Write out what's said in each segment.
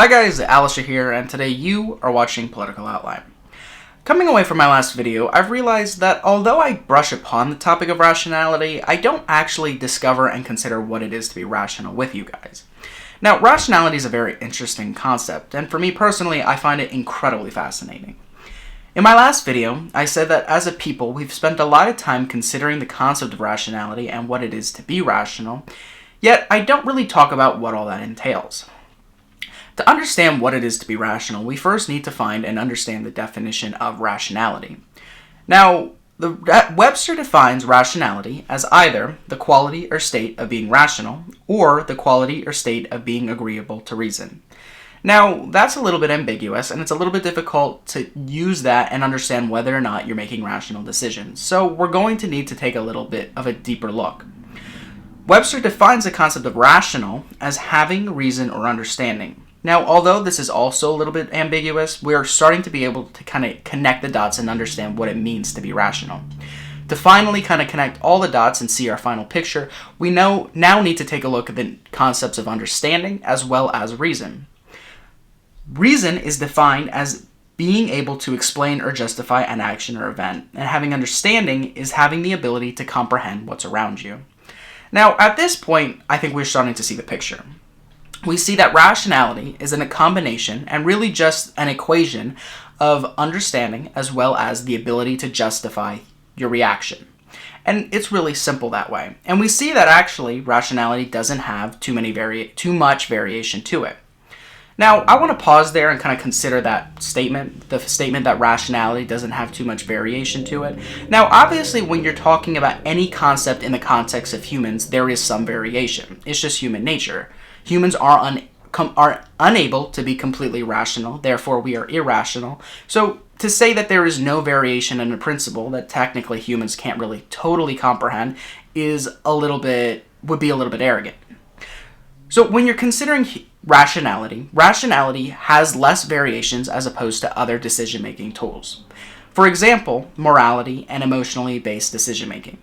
Hi guys, Alistair here, and today you are watching Political Outline. Coming away from my last video, I've realized that although I brush upon the topic of rationality, I don't actually discover and consider what it is to be rational with you guys. Now, rationality is a very interesting concept, and for me personally, I find it incredibly fascinating. In my last video, I said that as a people, we've spent a lot of time considering the concept of rationality and what it is to be rational, yet I don't really talk about what all that entails. To understand what it is to be rational, we first need to find and understand the definition of rationality. Now, Webster defines rationality as either the quality or state of being rational, or the quality or state of being agreeable to reason. Now, that's a little bit ambiguous, and it's a little bit difficult to use that and understand whether or not you're making rational decisions. So we're going to need to take a little bit of a deeper look. Webster defines the concept of rational as having reason or understanding. Now, although this is also a little bit ambiguous, we are starting to be able to kind of connect the dots and understand what it means to be rational. To finally kind of connect all the dots and see our final picture, we now need to take a look at the concepts of understanding as well as reason. Reason is defined as being able to explain or justify an action or event, and having understanding is having the ability to comprehend what's around you. Now, at this point, I think we're starting to see the picture. We see that rationality is in a combination and really just an equation of understanding as well as the ability to justify your reaction. And it's really simple that way. And we see that actually rationality doesn't have too much variation to it. Now, I want to pause there and kind of consider that statement, the statement that rationality doesn't have too much variation to it. Now, obviously, when you're talking about any concept in the context of humans, there is some variation. It's just human nature. Humans are unable to be completely rational, therefore we are irrational. So to say that there is no variation in a principle that technically humans can't really totally comprehend would be a little bit arrogant. So when you're considering rationality has less variations as opposed to other decision-making tools. For example, morality and emotionally based decision-making.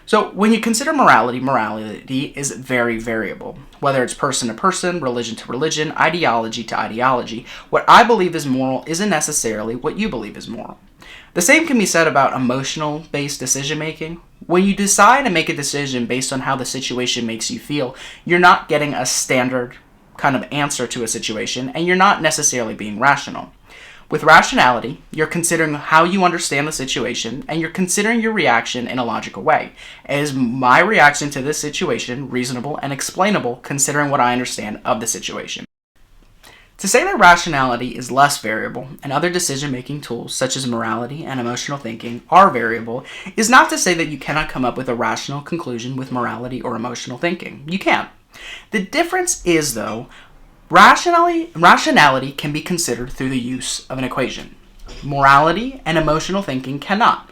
So when you consider morality is very variable. Whether it's person to person, religion to religion, ideology to ideology, what I believe is moral isn't necessarily what you believe is moral. The same can be said about emotional-based decision-making. When you decide and make a decision based on how the situation makes you feel, you're not getting a standard kind of answer to a situation, and you're not necessarily being rational. With rationality, you're considering how you understand the situation, and you're considering your reaction in a logical way. Is my reaction to this situation reasonable and explainable considering what I understand of the situation? To say that rationality is less variable and other decision-making tools such as morality and emotional thinking are variable is not to say that you cannot come up with a rational conclusion with morality or emotional thinking. You can. The difference is, though, rationality can be considered through the use of an equation. Morality and emotional thinking cannot.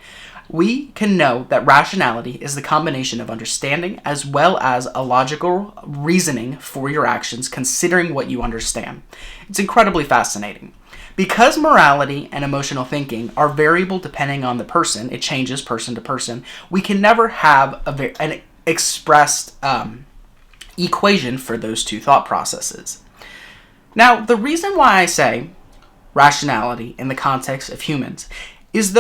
We can know that rationality is the combination of understanding as well as a logical reasoning for your actions considering what you understand. It's incredibly fascinating. Because morality and emotional thinking are variable depending on the person, it changes person to person, we can never have an expressed equation for those two thought processes. Now, the reason why I say rationality in the context of humans is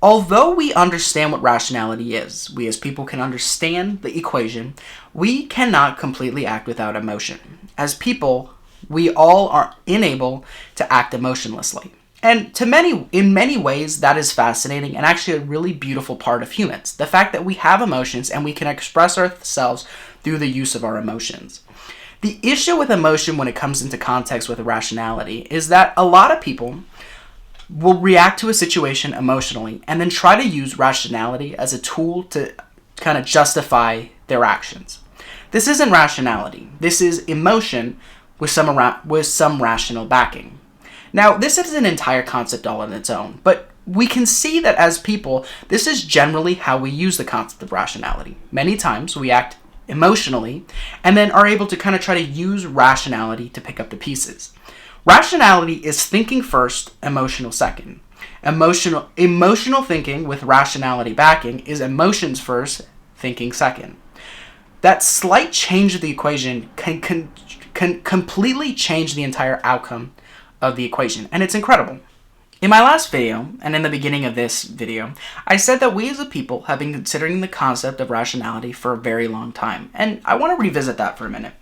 although we understand what rationality is, we as people can understand the equation, we cannot completely act without emotion. As people, we all are unable to act emotionlessly. And in many ways, that is fascinating and actually a really beautiful part of humans. The fact that we have emotions and we can express ourselves through the use of our emotions. The issue with emotion when it comes into context with rationality is that a lot of people will react to a situation emotionally and then try to use rationality as a tool to kind of justify their actions. This isn't rationality. This is emotion with some rational backing. Now, this is an entire concept all on its own, but we can see that as people, this is generally how we use the concept of rationality. Many times we act emotionally and then are able to kind of try to use rationality to pick up the pieces. Rationality is thinking first, emotional second. Emotional thinking with rationality backing is emotions first, thinking second. That slight change of the equation can can completely change the entire outcome of the equation, and it's incredible. In my last video, and in the beginning of this video, I said that we as a people have been considering the concept of rationality for a very long time, and I want to revisit that for a minute.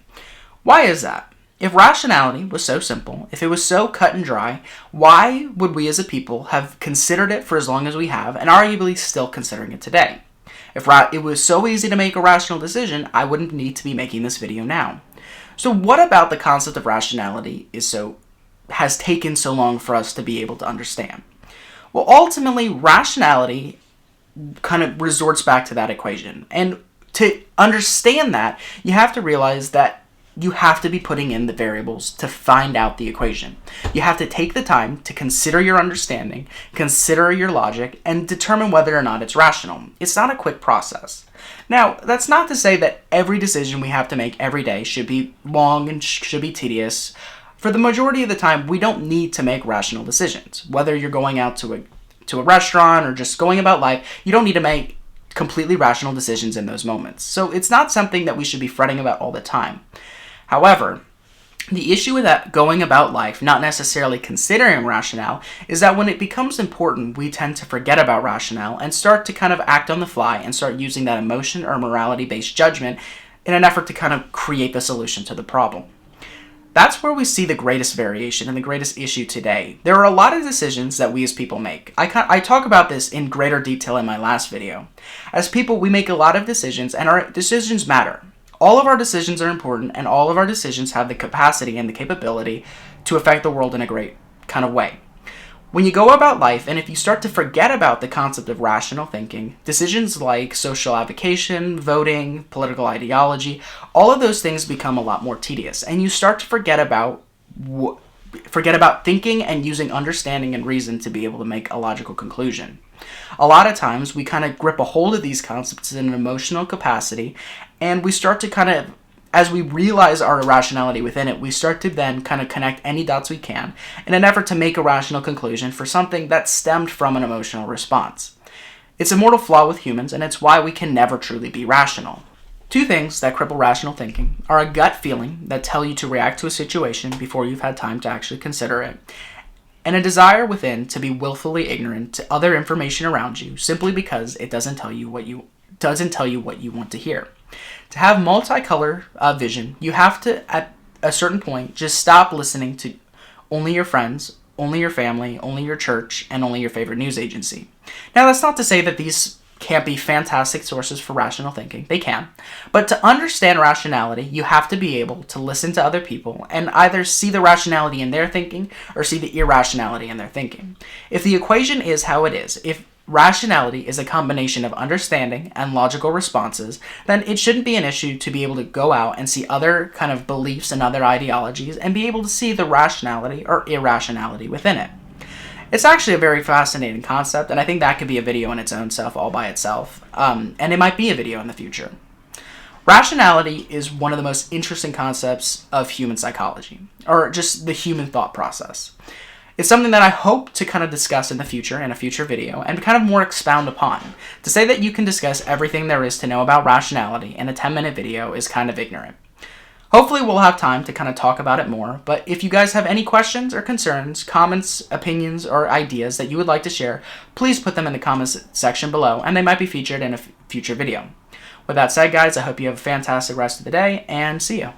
Why is that? If rationality was so simple, if it was so cut and dry, why would we as a people have considered it for as long as we have, and arguably still considering it today? If it was so easy to make a rational decision, I wouldn't need to be making this video now. So what about the concept of rationality has taken so long for us to be able to understand? Well, ultimately, rationality kind of resorts back to that equation. And to understand that, you have to realize that you have to be putting in the variables to find out the equation. You have to take the time to consider your understanding, consider your logic, and determine whether or not it's rational. It's not a quick process. Now, that's not to say that every decision we have to make every day should be long and should be tedious. For the majority of the time, we don't need to make rational decisions. Whether you're going out to a restaurant or just going about life, you don't need to make completely rational decisions in those moments. So it's not something that we should be fretting about all the time. However, the issue with that going about life, not necessarily considering rationale, is that when it becomes important, we tend to forget about rationale and start to kind of act on the fly and start using that emotion or morality-based judgment in an effort to kind of create the solution to the problem. That's where we see the greatest variation and the greatest issue today. There are a lot of decisions that we as people make. I talk about this in greater detail in my last video. As people, we make a lot of decisions, and our decisions matter. All of our decisions are important, and all of our decisions have the capacity and the capability to affect the world in a great kind of way. When you go about life, and if you start to forget about the concept of rational thinking, decisions like social avocation, voting, political ideology, all of those things become a lot more tedious, and you start to forget about thinking and using understanding and reason to be able to make a logical conclusion. A lot of times we kind of grip a hold of these concepts in an emotional capacity, and we start to kind of, as we realize our irrationality within it, we start to then kind of connect any dots we can in an effort to make a rational conclusion for something that stemmed from an emotional response. It's a mortal flaw with humans, and it's why we can never truly be rational. Two things that cripple rational thinking are a gut feeling that tell you to react to a situation before you've had time to actually consider it, and a desire within to be willfully ignorant to other information around you simply because it doesn't tell you what you want to hear. To have multicolor vision, you have to, at a certain point, just stop listening to only your friends, only your family, only your church, and only your favorite news agency. Now, that's not to say that these can't be fantastic sources for rational thinking. They can. But to understand rationality, you have to be able to listen to other people and either see the rationality in their thinking or see the irrationality in their thinking. If the equation is how it is, if rationality is a combination of understanding and logical responses, then it shouldn't be an issue to be able to go out and see other kind of beliefs and other ideologies and be able to see the rationality or irrationality within it. It's actually a very fascinating concept, and I think that could be a video in its own self, all by itself, and it might be a video in the future. Rationality is one of the most interesting concepts of human psychology, or just the human thought process. It's something that I hope to kind of discuss in the future, in a future video, and kind of more expound upon. To say that you can discuss everything there is to know about rationality in a 10-minute video is kind of ignorant. Hopefully we'll have time to kind of talk about it more, but if you guys have any questions or concerns, comments, opinions, or ideas that you would like to share, please put them in the comments section below, and they might be featured in a future video. With that said, guys, I hope you have a fantastic rest of the day, and see you.